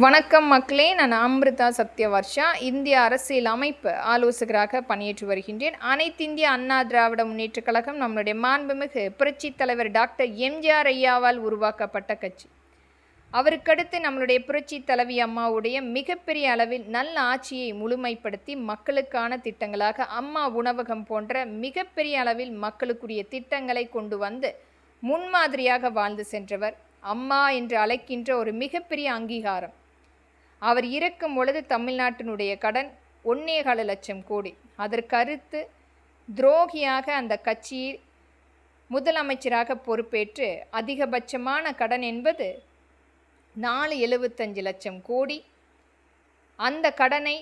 வணக்கம் மக்களே, நான் அம்ருதா சத்யவர்ஷா. இந்திய அரசியல் அமைப்பு ஆலோசகராக பணியாற்றி வருகின்றேன். அனைத்திந்திய அண்ணா திராவிட முன்னேற்றக் கழகம் நம்மளுடைய மாண்புமிகு புரட்சித் தலைவர் டாக்டர் எம்ஜிஆர் ஐயாவால் உருவாக்கப்பட்ட கட்சி. அவருக்கடுத்து நம்மளுடைய புரட்சி தலைவி அம்மாவுடைய மிகப்பெரிய அளவில் நல்ல ஆட்சியை முழுமைப்படுத்தி மக்களுக்கான திட்டங்களாக அம்மா உணவகம் போன்ற மிகப்பெரிய அளவில் மக்களுக்குரிய திட்டங்களை கொண்டு வந்து முன்மாதிரியாக வாழ்ந்து சென்றவர். அம்மா என்று அழைக்கின்ற ஒரு மிகப்பெரிய அங்கீகாரம். அவர் இறக்கும் பொழுது தமிழ்நாட்டினுடைய கடன் 1.25 லட்சம் கோடி. அதற்கடுத்து துரோகியாக அந்த கட்சியில் முதலமைச்சராக பொறுப்பேற்று அதிகபட்சமான கடன் என்பது 475 லட்சம் கோடி. அந்த கடனை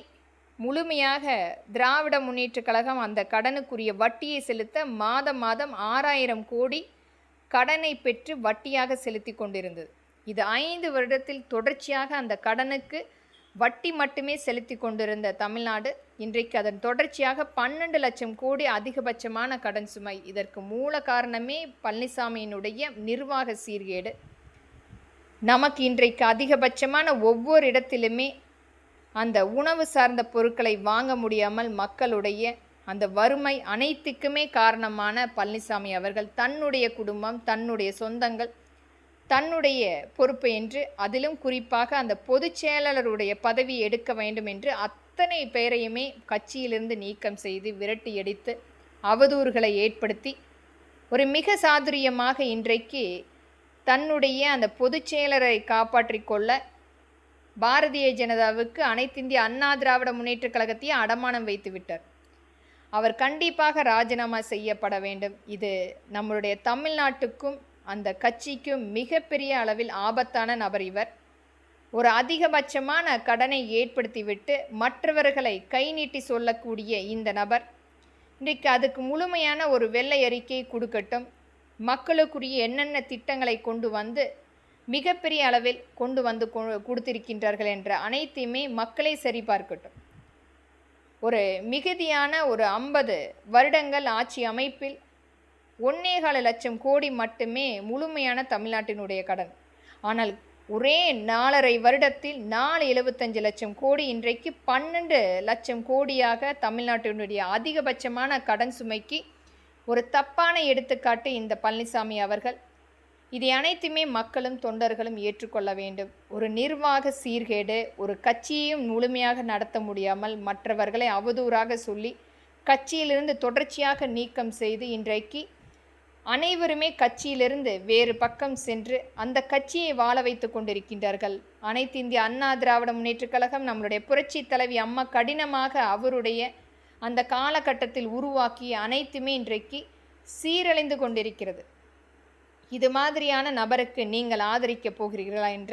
முழுமையாக திராவிட முன்னேற்றக் கழகம் அந்த கடனுக்குரிய வட்டியை செலுத்த மாதம் 6000 கோடி கடனை பெற்று வட்டியாக செலுத்தி கொண்டிருந்தது. இது 5 வருடத்தில் தொடர்ச்சியாக அந்த கடனுக்கு வட்டி மட்டுமே செலுத்தி கொண்டிருந்த தமிழ்நாடு இன்றைக்கு அதன் தொடர்ச்சியாக 12 லட்சம் கோடி அதிகபட்சமான கடன் சுமை. இதற்கு மூல காரணமே பழனிசாமியினுடைய நிர்வாக சீர்கேடு. நமக்கு இன்றைக்கு அதிகபட்சமான ஒவ்வொரு இடத்திலுமே அந்த உணவு சார்ந்த பொருட்களை வாங்க முடியாமல் மக்களுடைய அந்த வறுமை அனைத்துக்குமே காரணமான பழனிசாமி அவர்கள் தன்னுடைய குடும்பம், தன்னுடைய சொந்தங்கள், தன்னுடைய பொறுப்பு என்று, அதிலும் குறிப்பாக அந்த பொதுச் செயலாளருடைய பதவி எடுக்க வேண்டும் என்று அத்தனை பேரையுமே கட்சியிலிருந்து நீக்கம் செய்து விரட்டி அடித்து அவதூறுகளை ஏற்படுத்தி ஒரு மிக சாதுரியமாக இன்றைக்கு தன்னுடைய அந்த பொதுச் செயலரை காப்பாற்றி கொள்ள பாரதிய ஜனதாவுக்கு அனைத்திந்திய அண்ணா திராவிட முன்னேற்றக் கழகத்தையே அடமானம் வைத்து விட்டார். அவர் கண்டிப்பாக ராஜினாமா செய்யப்பட வேண்டும். இது நம்மளுடைய தமிழ்நாட்டுக்கும் அந்த கட்சிக்கும் மிகப்பெரிய அளவில் ஆபத்தான நபர் இவர். ஒரு அதிகபட்சமான கடனை ஏற்படுத்திவிட்டு மற்றவர்களை கை நீட்டி சொல்லக்கூடிய இந்த நபர் இன்றைக்கு அதுக்கு முழுமையான ஒரு வெள்ளை அறிக்கை கொடுக்கட்டும். மக்களுக்குரிய என்னென்ன திட்டங்களை கொண்டு வந்து மிகப்பெரிய அளவில் கொண்டு வந்து கொடுத்திருக்கின்றார்கள் என்ற அனைத்தையுமே மக்களே சரிபார்க்கட்டும். ஒரு மிகுதியான ஒரு 50 வருடங்கள் ஆட்சி அமைப்பில் 1.25 லட்சம் கோடி மட்டுமே முழுமையான தமிழ்நாட்டினுடைய கடன். ஆனால் ஒரே 4.5 வருடத்தில் 475 லட்சம் கோடி, இன்றைக்கு 12 லட்சம் கோடியாக தமிழ்நாட்டினுடைய அதிகபட்சமான கடன் சுமைக்கு ஒரு தப்பான எடுத்துக்காட்டு இந்த பழனிசாமி அவர்கள். இதை அனைத்துமே மக்களும் தொண்டர்களும் ஏற்றுக்கொள்ள வேண்டும். ஒரு நிர்வாக சீர்கேடு, ஒரு கட்சியையும் முழுமையாக நடத்த முடியாமல் மற்றவர்களை அவதூறாக சொல்லி கட்சியிலிருந்து தொடர்ச்சியாக நீக்கம் செய்து இன்றைக்கு அனைவருமே கட்சியிலிருந்து வேறு பக்கம் சென்று அந்த கட்சியை வாழ வைத்து கொண்டிருக்கின்றார்கள். அனைத்திந்திய அண்ணா திராவிட முன்னேற்றக் கழகம் நம்மளுடைய புரட்சி தலைவி அம்மா கடினமாக அவருடைய அந்த காலகட்டத்தில் உருவாக்கிய அனைத்துமே இன்றைக்கு சீரழிந்து கொண்டிருக்கிறது. இது மாதிரியான நபருக்கு நீங்கள் ஆதரிக்கப் போகிறீர்களா என்ற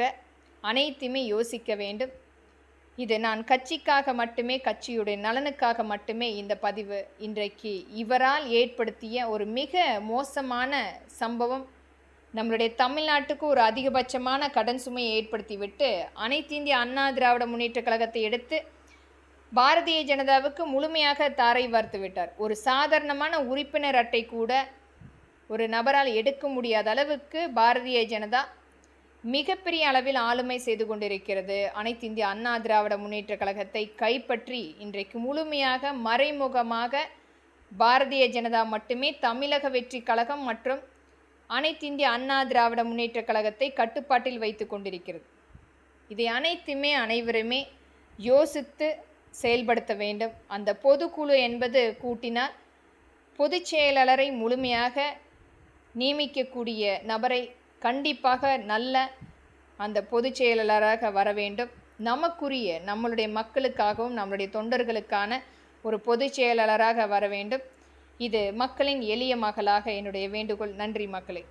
அனைத்துமே யோசிக்க வேண்டும். இது நான் கட்சிக்காக மட்டுமே, கட்சியுடைய நலனுக்காக மட்டுமே இந்த பதிவு. இன்றைக்கு இவரால் ஏற்படுத்திய ஒரு மிக மோசமான சம்பவம் நம்மளுடைய தமிழ்நாட்டுக்கு ஒரு அதிகபட்சமான கடன் சுமையை ஏற்படுத்திவிட்டு அனைத்திந்திய அண்ணா திராவிட முன்னேற்றக் கழகத்தை எடுத்து பாரதிய ஜனதாவுக்கு முழுமையாக தாரை வார்த்து விட்டார். ஒரு சாதாரணமான உறுப்பினர் அட்டை கூட ஒரு நபரால் எடுக்க முடியாத அளவுக்கு பாரதிய ஜனதா மிகப்பெரிய அளவில் ஆளுமை செய்து கொண்டிருக்கிறது. அனைத்திந்திய அண்ணா திராவிட முன்னேற்றக் கழகத்தை கைப்பற்றி இன்றைக்கு முழுமையாக மறைமுகமாக பாரதிய ஜனதா மட்டுமே தமிழக வெற்றி கழகம் மற்றும் அனைத்திந்திய அண்ணா திராவிட முன்னேற்றக் கழகத்தை கட்டுப்பாட்டில் வைத்து கொண்டிருக்கிறது. இதை அனைத்துமே அனைவருமே யோசித்து செயல்படுத்த வேண்டும். அந்த பொதுக்குழு என்பது கூட்டினால் பொதுச் செயலாளரை முழுமையாக நியமிக்கக்கூடிய நபரை கண்டிப்பாக நல்ல அந்த பொதுச் செயலாளராக வர வேண்டும். நமக்குரிய நம்மளுடைய மக்களுக்காகவும் நம்மளுடைய தொண்டர்களுக்கான ஒரு பொதுச் செயலாளராக வர வேண்டும். இது மக்களின் எளிய மகளாக என்னுடைய வேண்டுகோள். நன்றி மக்களே.